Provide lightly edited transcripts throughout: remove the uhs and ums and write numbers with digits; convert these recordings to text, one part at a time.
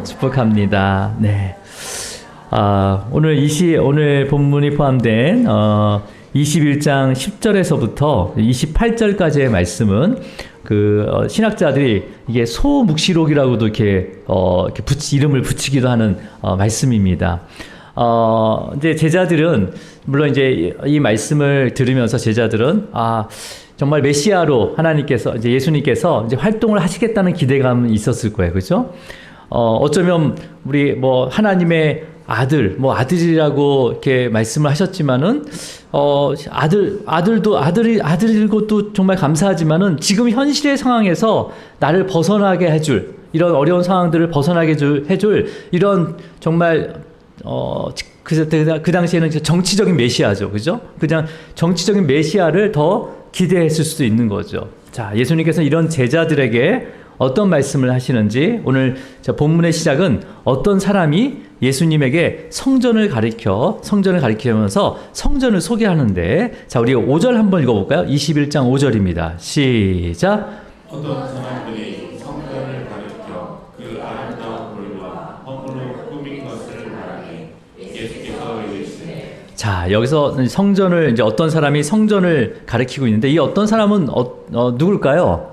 축복합니다. 네. 오늘 본문이 포함된 21장 10절에서부터 28절까지의 말씀은 신학자들이 이게 소묵시록이라고도 이렇게 이름을 붙이기도 하는 말씀입니다. 이제 제자들은 물론 이제 이 말씀을 들으면서 제자들은 정말 메시아로 하나님께서 이제 예수님께서 이제 활동을 하시겠다는 기대감이 있었을 거예요. 그렇죠? 어쩌면 우리 하나님의 아들이라고 이렇게 말씀을 하셨지만은 아들일 것도 정말 감사하지만은 지금 현실의 상황에서 나를 벗어나게 해줄 이런 어려운 상황들을 벗어나게 해줄 이런 정말 그 당시에는 정치적인 메시아죠, 그죠? 그냥 정치적인 메시아를 더 기대했을 수도 있는 거죠. 자, 예수님께서 이런 제자들에게 어떤 말씀을 하시는지 오늘 본문의 시작은 어떤 사람이 예수님에게 성전을 가리키면서 성전을 소개하는데, 자, 우리 5절 한번 읽어볼까요? 21장 5절입니다. 시작. 어떤 사람들이 성전을 가리켜 그 아름다운 돌과 허물로 꾸민 것을 말하니 예수께서 이르시되. 자, 여기서 이제 어떤 사람이 성전을 가리키고 있는데, 이 어떤 사람은 누굴까요?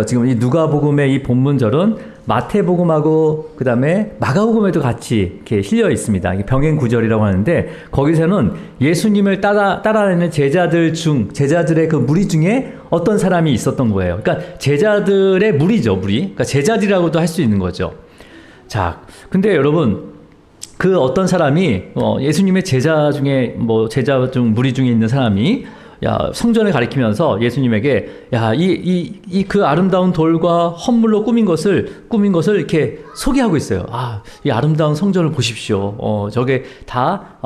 지금 이 누가복음의 이 본문절은 마태복음하고 그 다음에 마가복음에도 같이 이렇게 실려 있습니다. 이게 병행 구절이라고 하는데, 거기서는 예수님을 따라다니는 제자들의 그 무리 중에 어떤 사람이 있었던 거예요. 그러니까 제자들의 무리죠, 무리. 그러니까 제자들이라고도 할 수 있는 거죠. 자, 근데 여러분, 그 어떤 사람이 예수님의 제자 중 무리 중에 있는 사람이 성전을 가리키면서 예수님에게 그 아름다운 돌과 헌물로 꾸민 것을 이렇게 소개하고 있어요. 이 아름다운 성전을 보십시오. 저게 다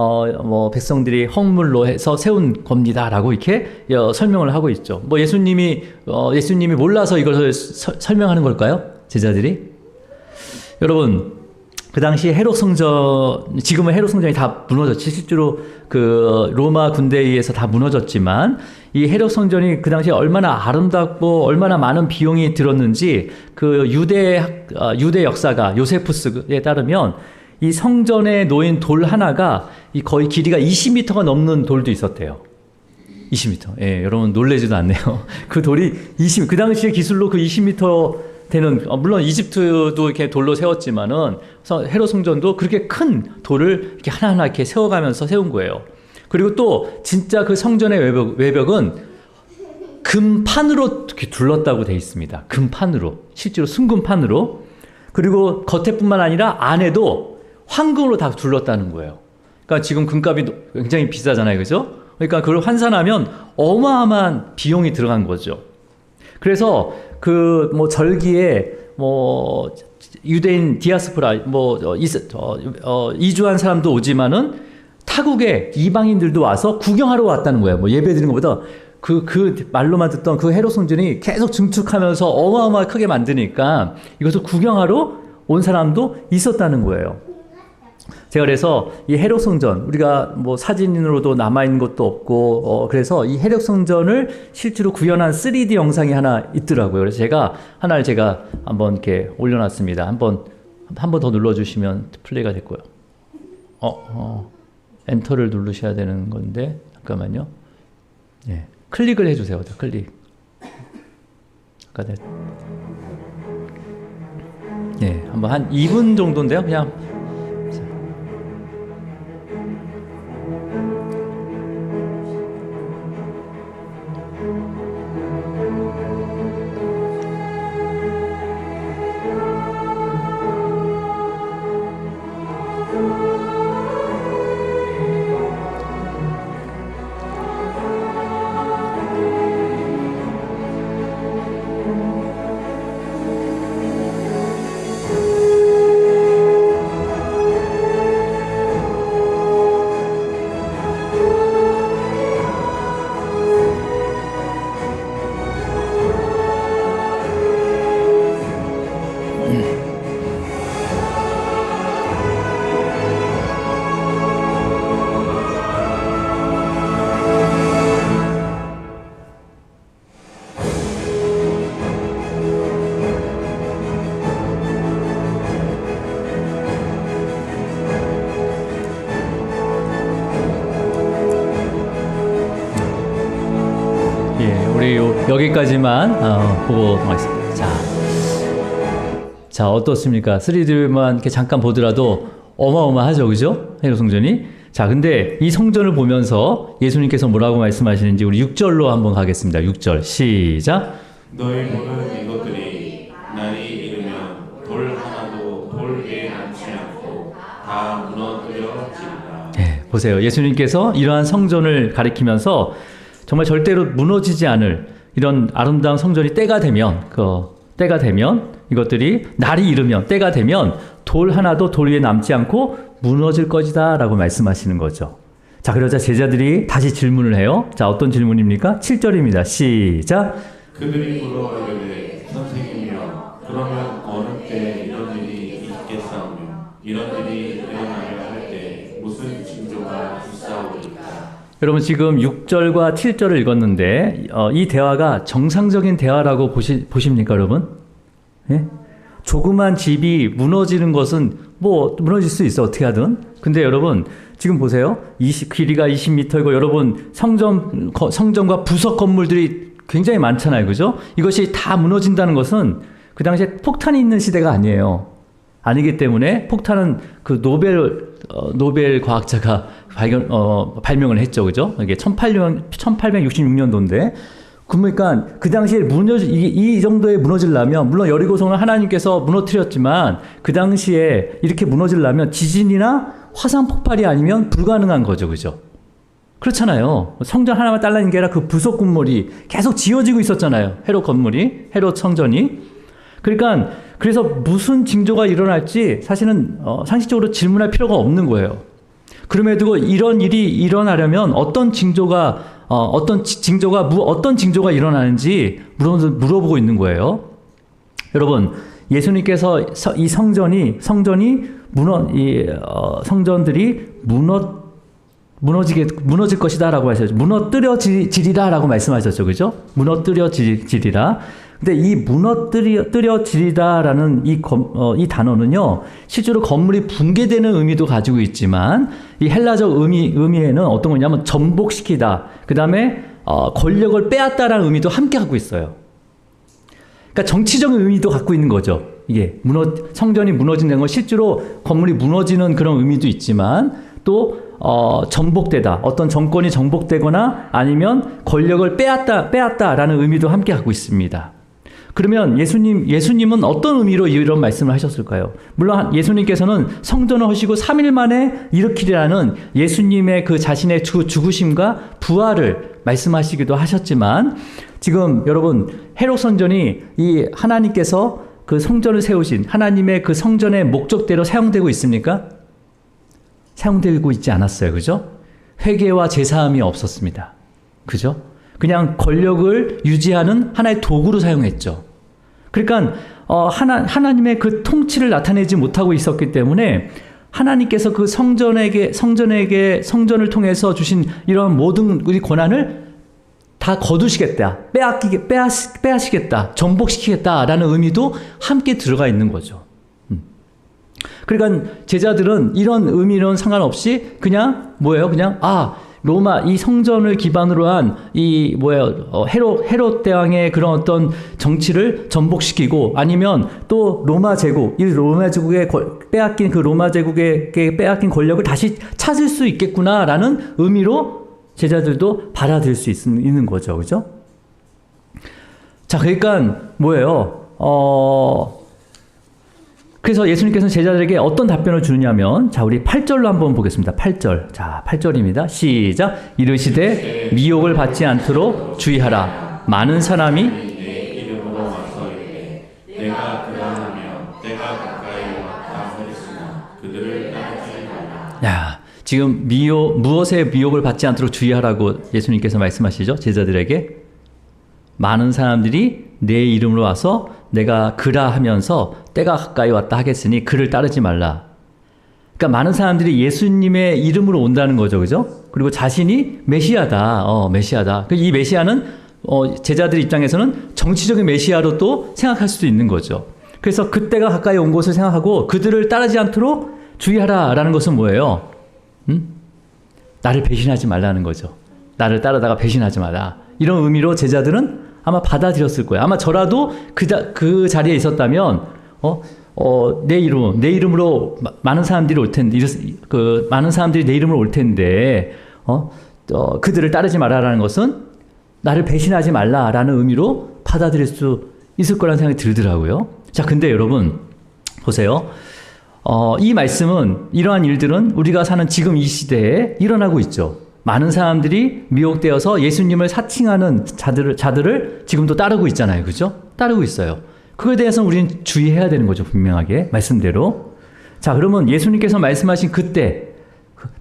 백성들이 헌물로 해서 세운 겁니다라고 이렇게 설명을 하고 있죠. 예수님이 몰라서 이것을 설명하는 걸까요? 제자들이? 여러분, 그 당시 지금은 헤롯 성전이 다 무너졌지. 실제로 그 로마 군대에 의해서 다 무너졌지만, 이 헤롯 성전이 그 당시에 얼마나 아름답고 얼마나 많은 비용이 들었는지 그 유대 역사가 요세푸스에 따르면 이 성전에 놓인 돌 하나가 거의 길이가 20m가 넘는 돌도 있었대요. 20m. 예, 여러분 놀라지도 않네요. 그 돌이 그 당시의 기술로 그 20m 되는, 물론 이집트도 이렇게 돌로 세웠지만은 헤롯 성전도 그렇게 큰 돌을 이렇게 하나하나 이렇게 세워가면서 세운 거예요. 그리고 또 진짜 그 성전의 외벽은 금판으로 이렇게 둘렀다고 돼 있습니다. 금판으로, 실제로 순금판으로. 그리고 겉에뿐만 아니라 안에도 황금으로 다 둘렀다는 거예요. 그러니까 지금 금값이 굉장히 비싸잖아요, 그죠? 그러니까 그걸 환산하면 어마어마한 비용이 들어간 거죠. 그래서 절기에 유대인 디아스포라 이주한 사람도 오지만은 타국에 이방인들도 와서 구경하러 왔다는 거예요. 예배 드리는 것보다 그 말로만 듣던 그 헤롯 성전이 계속 증축하면서 어마어마하게 크게 만드니까 이것을 구경하러 온 사람도 있었다는 거예요. 제가 그래서 이 헤롯 성전, 우리가 사진으로도 남아있는 것도 없고, 그래서 이 헤롯 성전을 실제로 구현한 3D 영상이 하나 있더라고요. 그래서 제가 한번 이렇게 올려놨습니다. 한 번 더 눌러주시면 플레이가 될 거예요. 엔터를 누르셔야 되는 건데, 잠깐만요. 예. 클릭을 해주세요. 클릭. 예, 한번 한 2분 정도인데요. 그냥. 여기까지만 보고 가겠습니다. 자, 어떻습니까? 3D만 이렇게 잠깐 보더라도 어마어마하죠, 그죠? 헤롯 성전이. 자, 근데 이 성전을 보면서 예수님께서 뭐라고 말씀하시는지 우리 6절로 한번 가겠습니다. 6절 시작. 너희 보는 이것들이 날이 이르면 돌 하나도 돌 위에 남지 않고 다 무너뜨려지리라. 네, 보세요. 예수님께서 이러한 성전을 가리키면서 정말 절대로 무너지지 않을 이런 아름다운 성전이 때가 되면 이것들이 날이 이르면 때가 되면 돌 하나도 돌 위에 남지 않고 무너질 것이다 라고 말씀하시는 거죠. 자, 그러자 제자들이 다시 질문을 해요. 자, 어떤 질문입니까? 7절입니다. 시작. 그들이 물어 이르되 선생님이여 그러면 어느 때 이런 일이 있겠사오며 이런 일이 일어나려 할 때 무슨 징조가 있사오리까. 여러분 지금 6절과 7절을 읽었는데 이 대화가 정상적인 대화라고 보십니까 여러분? 예? 조그만 집이 무너지는 것은 뭐 무너질 수 있어 어떻게 하든. 근데 여러분 지금 보세요. 길이가 20m이고 여러분 성전과 부석 건물들이 굉장히 많잖아요. 그죠? 이것이 다 무너진다는 것은 그 당시에 폭탄이 있는 시대가 아니에요. 아니기 때문에 폭탄은 그 노벨 과학자가 발명을 했죠. 그죠? 이게 1866년도인데 그러니까 그 당시에 이 정도에 무너지려면 물론 여리고성을 하나님께서 무너뜨렸지만 그 당시에 이렇게 무너지려면 지진이나 화산 폭발이 아니면 불가능한 거죠. 그죠? 그렇잖아요. 성전 하나만 딸라는 게 아니라 그 부속 건물이 계속 지어지고 있었잖아요. 헤롯 성전이. 그러니까 그래서 무슨 징조가 일어날지 사실은 상식적으로 질문할 필요가 없는 거예요. 그럼에도 이런 일이 일어나려면 어떤 징조가 일어나는지 물어보고 있는 거예요. 여러분, 예수님께서 이 성전들이 무너질 것이다라고 하셨죠. 무너뜨려지리라라고 말씀하셨죠, 그죠? 무너뜨려지리라. 근데 이 무너뜨려지리다라는 이 단어는요, 실제로 건물이 붕괴되는 의미도 가지고 있지만, 이 헬라적 의미에는 어떤 거냐면 전복시키다, 그 다음에 권력을 빼앗다라는 의미도 함께 갖고 있어요. 그러니까 정치적인 의미도 갖고 있는 거죠. 이게 성전이 무너진다는 건 실제로 건물이 무너지는 그런 의미도 있지만, 또 전복되다, 어떤 정권이 정복되거나 아니면 권력을 빼앗다라는 의미도 함께 갖고 있습니다. 그러면 예수님은 어떤 의미로 이런 말씀을 하셨을까요? 물론 예수님께서는 성전을 하시고 3일 만에 일으키리라는 예수님의 그 자신의 죽으심과 부활을 말씀하시기도 하셨지만, 지금 여러분 헤롯 성전이 이 하나님께서 그 성전을 세우신 하나님의 그 성전의 목적대로 사용되고 있습니까? 사용되고 있지 않았어요. 그죠? 회개와 제사함이 없었습니다. 그죠? 그냥 권력을 유지하는 하나의 도구로 사용했죠. 그러니까 하나님의 그 통치를 나타내지 못하고 있었기 때문에 하나님께서 그 성전을 통해서 주신 이런 모든 우리 권한을 다 거두시겠다, 빼앗시겠다, 전복시키겠다라는 의미도 함께 들어가 있는 거죠. 그러니까 제자들은 이런 의미는 상관없이 그냥 로마 이 성전을 기반으로 한 헤롯 대왕의 그런 어떤 정치를 전복시키고 아니면 또 로마 제국의 빼앗긴 그 로마 제국의 빼앗긴 권력을 다시 찾을 수 있겠구나라는 의미로 제자들도 받아들일 수 있는 거죠. 그죠? 자, 그러니까 그래서 예수님께서는 제자들에게 어떤 답변을 주느냐면, 자, 우리 8절로 한번 보겠습니다. 8절. 자, 8절입니다. 시작. 이르시되 미혹을 받지 않도록 주의하라. 많은 사람이 내 이름으로 와서 이르되 내가 그러하며 때가 가까이 왔다 하였으나 그들을 따르지 말라. 야, 지금 무엇에 미혹을 받지 않도록 주의하라고 예수님께서 말씀하시죠? 제자들에게. 많은 사람들이 내 이름으로 와서 내가 그라 하면서 때가 가까이 왔다 하겠으니 그를 따르지 말라. 그러니까 많은 사람들이 예수님의 이름으로 온다는 거죠. 그죠? 그리고 자신이 메시아다. 메시아다. 이 메시아는 제자들 입장에서는 정치적인 메시아로 또 생각할 수도 있는 거죠. 그래서 그때가 가까이 온 것을 생각하고 그들을 따르지 않도록 주의하라라는 것은 뭐예요? 나를 배신하지 말라는 거죠. 나를 따르다가 배신하지 마라. 이런 의미로 제자들은 아마 받아들였을 거예요. 아마 저라도 그 자리에 있었다면 내 이름으로 많은 사람들이 올 텐데 많은 사람들이 내 이름으로 올 텐데 그들을 따르지 말아라는 것은 나를 배신하지 말라라는 의미로 받아들일 수 있을 거라는 생각이 들더라고요. 자, 근데 여러분 보세요. 이 말씀은 이러한 일들은 우리가 사는 지금 이 시대에 일어나고 있죠. 많은 사람들이 미혹되어서 예수님을 사칭하는 자들을 지금도 따르고 있잖아요. 그죠? 따르고 있어요. 그거에 대해서는 우리는 주의해야 되는 거죠. 분명하게. 말씀대로. 자, 그러면 예수님께서 말씀하신 그때,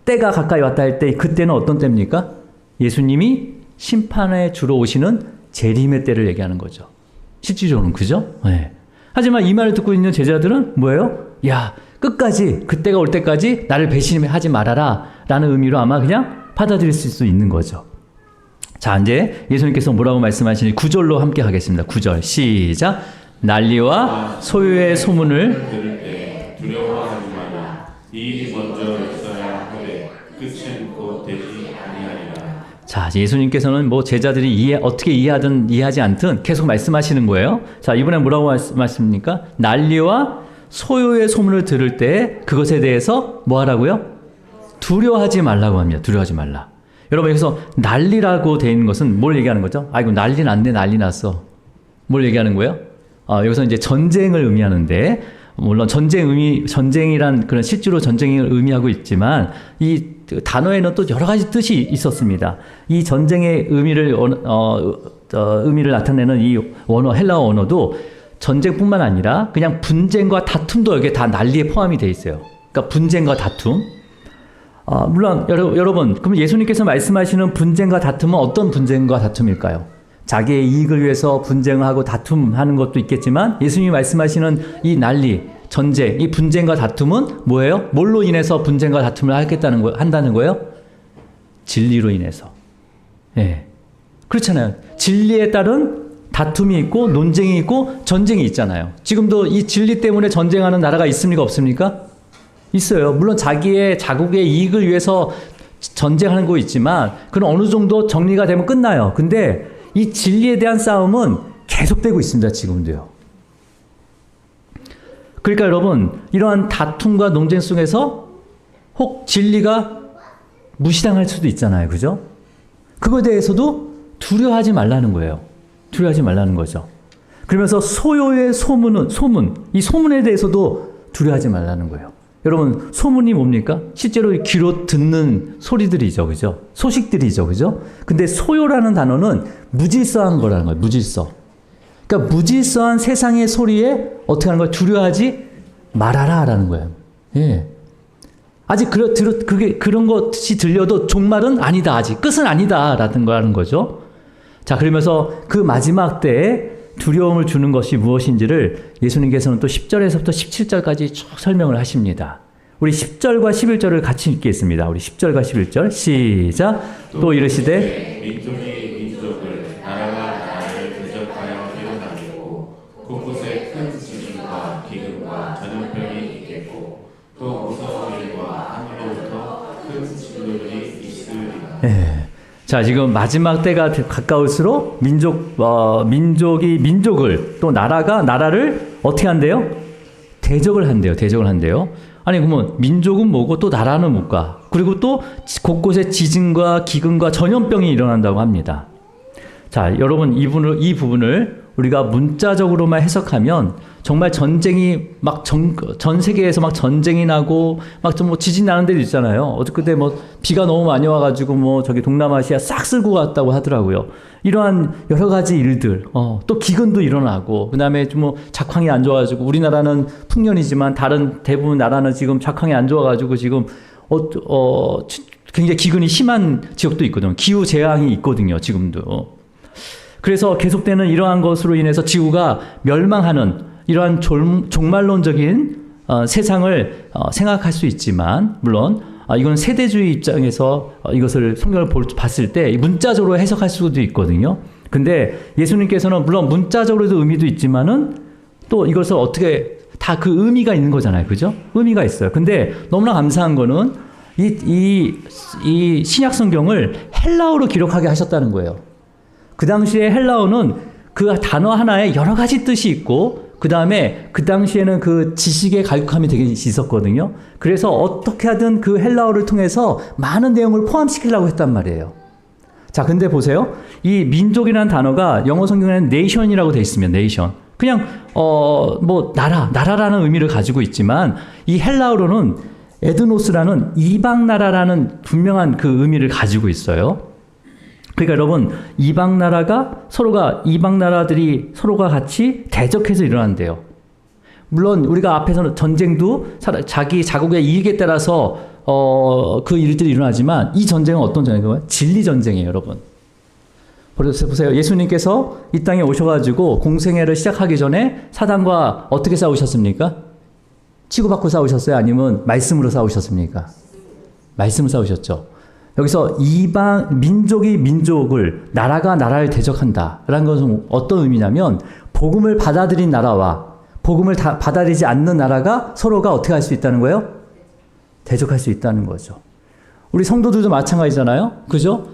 때가 가까이 왔다 할 때, 그때는 어떤 때입니까? 예수님이 심판에 주러 오시는 재림의 때를 얘기하는 거죠. 실질적으로는. 그죠? 네. 하지만 이 말을 듣고 있는 제자들은 뭐예요? 야, 끝까지, 그때가 올 때까지 나를 배신하지 말아라. 라는 의미로 아마 그냥 받아들일 수 있는 거죠. 자, 이제 예수님께서 뭐라고 말씀하시는지 9절로 함께 하겠습니다. 9절 시작. 난리와 소요의 소문을 들을 때 두려워하지 마라. 이 일이 먼저 있어야 하되 끝은 곧 되지 아니하리라. 자, 예수님께서는 뭐 제자들이 어떻게 이해하든 이해하지 않든 계속 말씀하시는 거예요. 자, 이번엔 뭐라고 말씀하십니까? 난리와 소요의 소문을 들을 때 그것에 대해서 뭐 하라고요? 두려워하지 말라고 합니다. 두려워하지 말라. 여러분, 여기서 난리라고 되어 있는 것은 뭘 얘기하는 거죠? 아이고, 난리 났네, 난리 났어. 뭘 얘기하는 거예요? 여기서 이제 전쟁을 의미하는데, 물론 전쟁이란 그런 실제로 전쟁을 의미하고 있지만, 이 단어에는 또 여러 가지 뜻이 있었습니다. 이 전쟁의 의미를 나타내는 이 원어, 헬라어 언어도 전쟁뿐만 아니라 그냥 분쟁과 다툼도 여기에 다 난리에 포함이 되어 있어요. 그러니까 분쟁과 다툼. 물론 여러분, 그럼 예수님께서 말씀하시는 분쟁과 다툼은 어떤 분쟁과 다툼일까요? 자기의 이익을 위해서 분쟁을 하고 다툼하는 것도 있겠지만 예수님이 말씀하시는 이 난리, 전쟁, 이 분쟁과 다툼은 뭐예요? 뭘로 인해서 분쟁과 다툼을 한다는 거예요? 진리로 인해서. 예. 그렇잖아요. 진리에 따른 다툼이 있고 논쟁이 있고 전쟁이 있잖아요. 지금도 이 진리 때문에 전쟁하는 나라가 있습니까? 없습니까? 있어요. 물론 자기의 자국의 이익을 위해서 전쟁하는 거 있지만 그건 어느 정도 정리가 되면 끝나요. 근데 이 진리에 대한 싸움은 계속되고 있습니다. 지금도요. 그러니까 여러분, 이러한 다툼과 논쟁 속에서 혹 진리가 무시당할 수도 있잖아요. 그죠? 그거에 대해서도 두려워하지 말라는 거예요. 두려워하지 말라는 거죠. 그러면서 소요의 이 소문에 대해서도 두려워하지 말라는 거예요. 여러분, 소문이 뭡니까? 실제로 귀로 듣는 소리들이죠. 그죠? 소식들이죠. 그죠? 근데 소요라는 단어는 무질서한 거라는 거예요. 무질서. 그러니까 무질서한 세상의 소리에 어떻게 하는 거예요? 두려워하지 말아라 라는 거예요. 예. 아직 그런 것이 들려도 종말은 아니다. 아직 끝은 아니다. 라는 거죠. 자, 그러면서 그 마지막 때에 두려움을 주는 것이 무엇인지를 예수님께서는 또 10절에서부터 17절까지 쭉 설명을 하십니다. 우리 10절과 11절을 같이 읽겠습니다. 우리 10절과 11절 시작. 또 이르시되 민족이 민족을 나라가 나라를 대적하여 일어나겠고 곳곳에 큰 지진과 기근과 전염병이 있겠고 또 무서운 일과 하늘로부터 큰 진노들이 있으리라. 예. 자, 지금 마지막 때가 가까울수록 민족이 민족을 또 나라가 나라를 어떻게 한대요? 대적을 한대요. 아니, 그러면 민족은 뭐고 또 나라는 뭘까? 그리고 또 곳곳에 지진과 기근과 전염병이 일어난다고 합니다. 자, 여러분, 이 부분을 우리가 문자적으로만 해석하면 정말 전쟁이 막 전 세계에서 막 전쟁이 나고 막 좀 뭐 지진 나는 데도 있잖아요. 어저께 뭐 비가 너무 많이 와가지고 뭐 저기 동남아시아 싹 쓸고 갔다고 하더라고요. 이러한 여러 가지 일들, 또 기근도 일어나고, 그 다음에 좀 뭐 작황이 안 좋아가지고 우리나라는 풍년이지만 다른 대부분 나라는 지금 작황이 안 좋아가지고 지금 굉장히 기근이 심한 지역도 있거든요. 기후 재앙이 있거든요. 지금도. 그래서 계속되는 이러한 것으로 인해서 지구가 멸망하는 이러한 종말론적인 세상을 생각할 수 있지만, 물론 이건 세대주의 입장에서 이것을 성경을 봤을 때 문자적으로 해석할 수도 있거든요. 근데 예수님께서는 물론 문자적으로도 의미도 있지만은 또 이것을 어떻게 다 그 의미가 있는 거잖아요. 그죠? 의미가 있어요. 근데 너무나 감사한 거는 이 신약 성경을 헬라어로 기록하게 하셨다는 거예요. 그 당시에 헬라어는 그 단어 하나에 여러 가지 뜻이 있고 그 다음에 그 당시에는 그 지식의 갈급함이 되게 있었거든요. 그래서 어떻게 하든 그 헬라어를 통해서 많은 내용을 포함시키려고 했단 말이에요. 자, 근데 보세요. 이 민족이라는 단어가 영어 성경에는 nation이라고 돼 있으면 nation. 그냥 뭐 나라라는 의미를 가지고 있지만 이 헬라어로는 에드노스라는 이방 나라라는 분명한 그 의미를 가지고 있어요. 그러니까 여러분, 이방 나라들이 서로가 같이 대적해서 일어난대요. 물론 우리가 앞에서는 전쟁도 자기 자국의 이익에 따라서 그 일들이 일어나지만 이 전쟁은 어떤 전쟁이에요? 진리 전쟁이에요, 여러분. 보세요. 예수님께서 이 땅에 오셔가지고 공생애를 시작하기 전에 사단과 어떻게 싸우셨습니까? 치고받고 싸우셨어요? 아니면 말씀으로 싸우셨습니까? 말씀으로 싸우셨죠. 여기서 민족이 민족을, 나라가 나라를 대적한다라는 것은 어떤 의미냐면 복음을 받아들인 나라와 복음을 받아들이지 않는 나라가 서로가 어떻게 할 수 있다는 거예요? 대적할 수 있다는 거죠. 우리 성도들도 마찬가지잖아요. 그죠?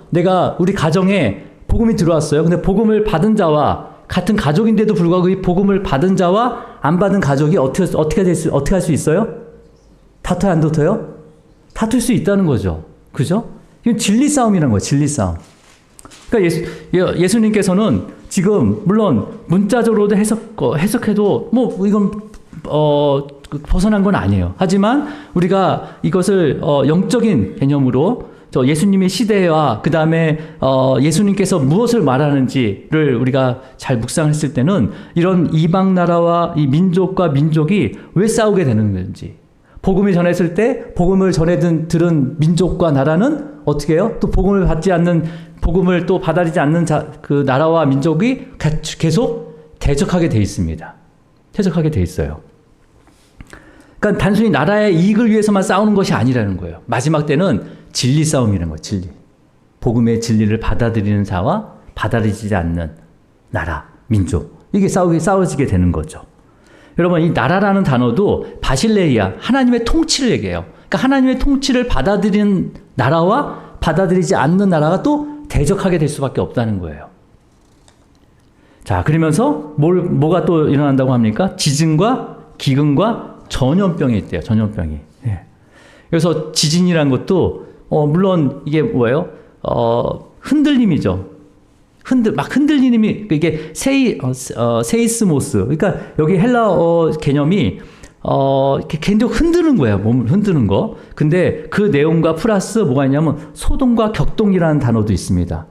우리 가정에 복음이 들어왔어요. 근데 복음을 받은 자와 같은 가족인데도 불구하고 이 복음을 받은 자와 안 받은 가족이 어떻게 할 수 있어요? 다퉈요, 안 다퉈요? 다툴 수 있다는 거죠. 그죠? 이건 진리 싸움이라는 거예요. 진리 싸움. 그러니까 예수님께서는 지금 물론 문자적으로도 해석해도 뭐 이건 벗어난 건 아니에요. 하지만 우리가 이것을 영적인 개념으로 예수님의 시대와 그 다음에 예수님께서 무엇을 말하는지를 우리가 잘 묵상했을 때는 이런 이방 나라와 이 민족과 민족이 왜 싸우게 되는 건지, 복음을 전했을 때 복음을 들은 민족과 나라는 어떻게 해요? 또 복음을 또 받아들이지 않는 그 나라와 민족이 계속 대적하게 돼 있습니다. 대적하게 돼 있어요. 그러니까 단순히 나라의 이익을 위해서만 싸우는 것이 아니라는 거예요. 마지막 때는 진리 싸움이라는 거예요. 진리. 복음의 진리를 받아들이는 자와 받아들이지 않는 나라, 민족. 이게 싸워지게 되는 거죠. 여러분, 이 나라라는 단어도 바실레이아, 하나님의 통치를 얘기해요. 그러니까 하나님의 통치를 받아들이는 나라와 받아들이지 않는 나라가 또 대적하게 될 수밖에 없다는 거예요. 자, 그러면서 뭐가 또 일어난다고 합니까? 지진과 기근과 전염병이 있대요. 전염병이. 예. 그래서 지진이란 것도 물론 이게 뭐예요? 흔들림이죠. 흔들림이 이게 세이스모스. 그러니까 여기 헬라어 개념이 계속 흔드는 거예요. 몸을 흔드는 거. 근데 그 내용과 플러스 뭐가 있냐면 소동과 격동이라는 단어도 있습니다.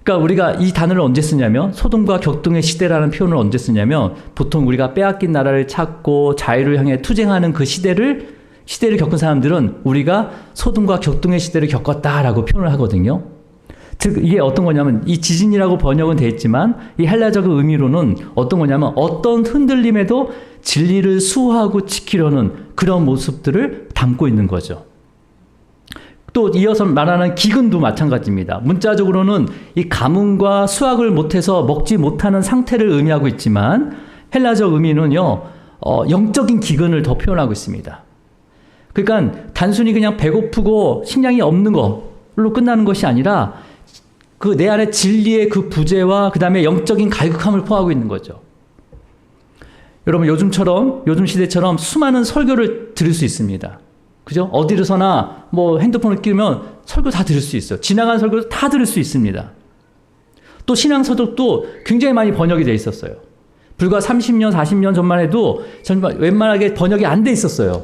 그러니까 우리가 이 단어를 언제 쓰냐면 소동과 격동의 시대라는 표현을 언제 쓰냐면 보통 우리가 빼앗긴 나라를 찾고 자유를 향해 투쟁하는 그 시대를 겪은 사람들은 우리가 소동과 격동의 시대를 겪었다라고 표현을 하거든요. 즉 이게 어떤 거냐면 이 지진이라고 번역은 돼 있지만 이 헬라적 의미로는 어떤 거냐면 어떤 흔들림에도 진리를 수호하고 지키려는 그런 모습들을 담고 있는 거죠. 또 이어서 말하는 기근도 마찬가지입니다. 문자적으로는 이 가뭄과 수확을 못해서 먹지 못하는 상태를 의미하고 있지만 헬라적 의미는요, 영적인 기근을 더 표현하고 있습니다. 그러니까 단순히 그냥 배고프고 식량이 없는 걸로 끝나는 것이 아니라 그 내 안에 진리의 그 부재와 그 다음에 영적인 갈급함을 포함하고 있는 거죠. 여러분, 요즘 시대처럼 수많은 설교를 들을 수 있습니다. 그죠? 어디서나 뭐 핸드폰을 끼면 설교 다 들을 수 있어요. 지나간 설교도 다 들을 수 있습니다. 또 신앙서적도 굉장히 많이 번역이 돼 있었어요. 불과 30년, 40년 전만 해도 정말 웬만하게 번역이 안 돼 있었어요.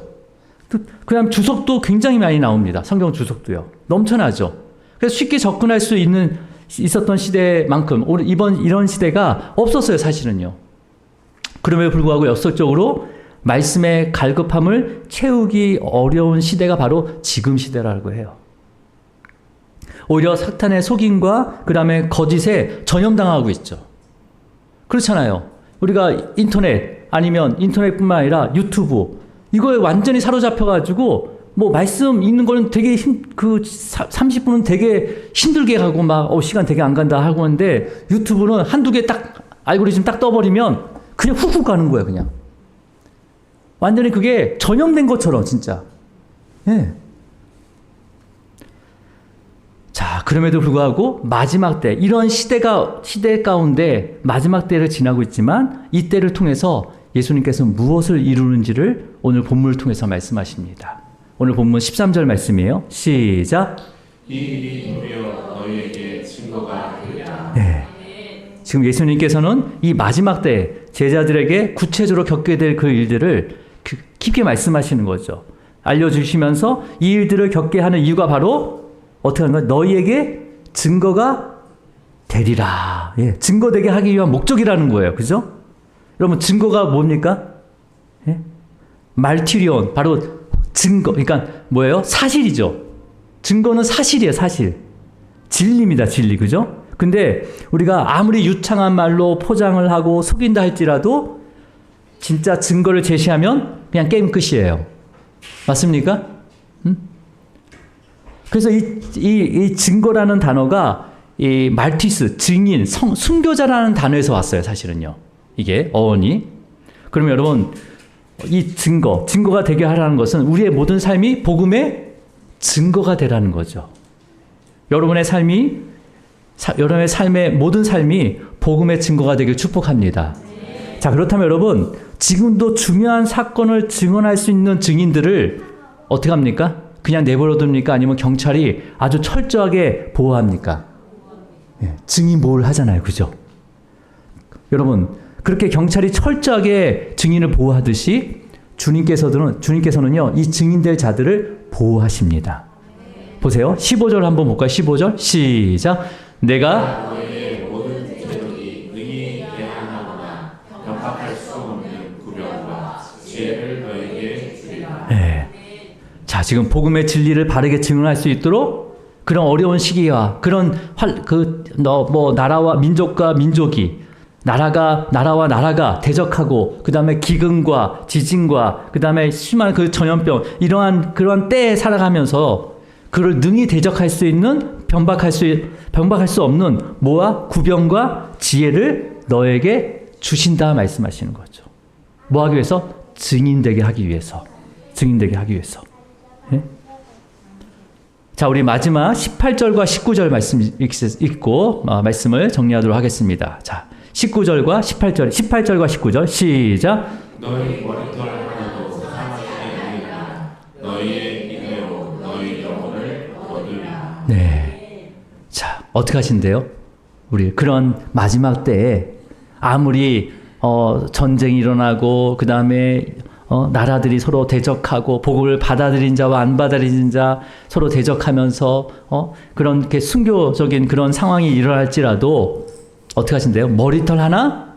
그다음 주석도 굉장히 많이 나옵니다. 성경 주석도요. 넘쳐나죠. 그래서 쉽게 접근할 수 있었던 시대만큼 이런 시대가 없었어요, 사실은요. 그럼에도 불구하고 역설적으로 말씀의 갈급함을 채우기 어려운 시대가 바로 지금 시대라고 해요. 오히려 사탄의 속임과 그 다음에 거짓에 전염당하고 있죠. 그렇잖아요. 우리가 인터넷 아니면 인터넷뿐만 아니라 유튜브 이거에 완전히 사로잡혀가지고 뭐 말씀 읽는 거는 되게 30분은 되게 힘들게 가고 막 시간 되게 안 간다 하고 하는데 유튜브는 한두 개 딱 알고리즘 딱 떠버리면 그냥 훅훅 가는 거예요, 그냥. 완전히 그게 전염된 것처럼 진짜. 예. 자, 그럼에도 불구하고 마지막 때, 이런 시대 가운데 마지막 때를 지나고 있지만 이 때를 통해서 예수님께서 무엇을 이루는지를 오늘 본문을 통해서 말씀하십니다. 오늘 본문 13절 말씀이에요. 시작. 이 일이 도리어 너희에게 증거가 되리라. 네. 지금 예수님께서는 이 마지막 때 제자들에게 구체적으로 겪게 될 그 일들을 깊게 말씀하시는 거죠. 알려주시면서 이 일들을 겪게 하는 이유가 바로 어떻게 하는 거야? 너희에게 증거가 되리라. 예, 증거되게 하기 위한 목적이라는 거예요. 그죠? 여러분, 증거가 뭡니까? 예? 말티리온, 바로 증거. 그러니까 뭐예요? 사실이죠. 증거는 사실이에요, 사실. 진리입니다, 진리. 그죠? 근데 우리가 아무리 유창한 말로 포장을 하고 속인다 할지라도 진짜 증거를 제시하면 그냥 게임 끝이에요. 맞습니까? 그래서 이 증거라는 단어가 이 말티스, 증인, 순교자라는 단어에서 왔어요, 사실은요. 이게 어원이. 그러면 여러분, 이 증거가 되게 하라는 것은 우리의 모든 삶이 복음의 증거가 되라는 거죠. 여러분의 삶의 모든 삶이 복음의 증거가 되길 축복합니다. 자, 그렇다면 여러분, 지금도 중요한 사건을 증언할 수 있는 증인들을 어떻게 합니까? 그냥 내버려 둡니까? 아니면 경찰이 아주 철저하게 보호합니까? 예, 증인 보호를 하잖아요. 그죠? 여러분, 그렇게 경찰이 철저하게 증인을 보호하듯이 주님께서는요, 이 증인될 자들을 보호하십니다. 보세요. 15절 한번 볼까요? 15절 시작. 내가 너희의 모든 제독이 능히 대항하거나 변박할 수 없는 구별과 지혜를 너희에게 주리라. 네. 자, 지금 복음의 진리를 바르게 증언할 수 있도록 그런 어려운 시기와 그런 나라와 민족과 민족이 나라와 나라가 대적하고 그 다음에 기근과 지진과 그 다음에 심한 그 전염병 이러한 그런 때에 살아가면서 그를 능히 대적할 수 있는 변박할 수 없는 뭐와 구변과 지혜를 너에게 주신다 말씀하시는 거죠. 뭐 하기 위해서? 증인되게 하기 위해서. 예? 자, 우리 마지막 18절과 19절 말씀 읽고 말씀을 정리하도록 하겠습니다. 자, 18절과 19절 시작. 너희 머리털 하나도 상하지 아니하리라. 너희의 인내로 너희 영혼을 얻으리라. 네. 자, 어떻게 하신대요? 우리 그런 마지막 때에 아무리 전쟁이 일어나고 그 다음에 나라들이 서로 대적하고 복음을 받아들인 자와 안 받아들인 자 서로 대적하면서 그런 이렇게 순교적인 그런 상황이 일어날지라도 어떻게 하신대요? 머리털 하나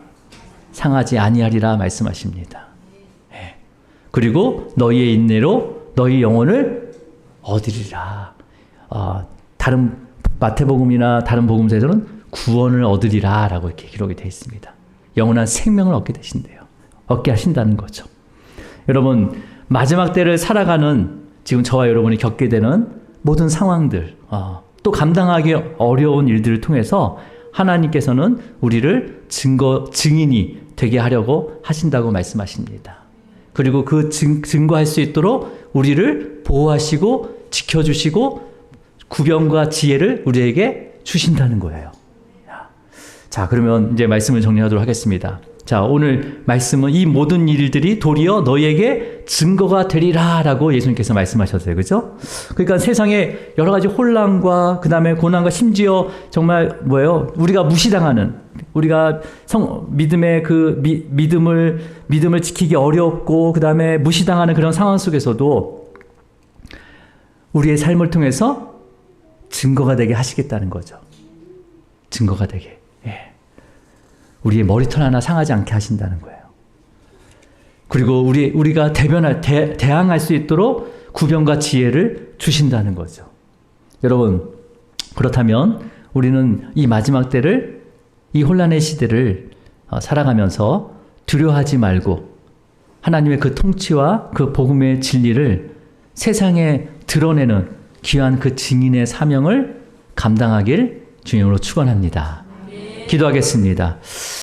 상하지 아니하리라 말씀하십니다. 네. 그리고 너희의 인내로 너희 영혼을 얻으리라. 다른 마태복음이나 다른 복음서에서는 구원을 얻으리라 라고 이렇게 기록이 되어 있습니다. 영원한 생명을 얻게 하신다는 거죠. 여러분, 마지막 때를 살아가는 지금 저와 여러분이 겪게 되는 모든 상황들, 또 감당하기 어려운 일들을 통해서 하나님께서는 우리를 증인이 되게 하려고 하신다고 말씀하십니다. 그리고 그 증거할 수 있도록 우리를 보호하시고 지켜주시고 구변과 지혜를 우리에게 주신다는 거예요. 자, 그러면 이제 말씀을 정리하도록 하겠습니다. 자, 오늘 말씀은 이 모든 일들이 도리어 너희에게 증거가 되리라 라고 예수님께서 말씀하셨어요. 그죠? 그러니까 세상에 여러 가지 혼란과 그 다음에 고난과 심지어 정말 우리가 무시당하는, 우리가 믿음의 믿음을 지키기 어렵고 그 다음에 무시당하는 그런 상황 속에서도 우리의 삶을 통해서 증거가 되게 하시겠다는 거죠. 증거가 되게. 예. 우리의 머리털 하나 상하지 않게 하신다는 거예요. 그리고 우리가 대항할 수 있도록 구변과 지혜를 주신다는 거죠. 여러분, 그렇다면 우리는 이 마지막 때를, 이 혼란의 시대를 살아가면서 두려워하지 말고 하나님의 그 통치와 그 복음의 진리를 세상에 드러내는 귀한 그 증인의 사명을 감당하길 주님으로 축원합니다. 기도하겠습니다.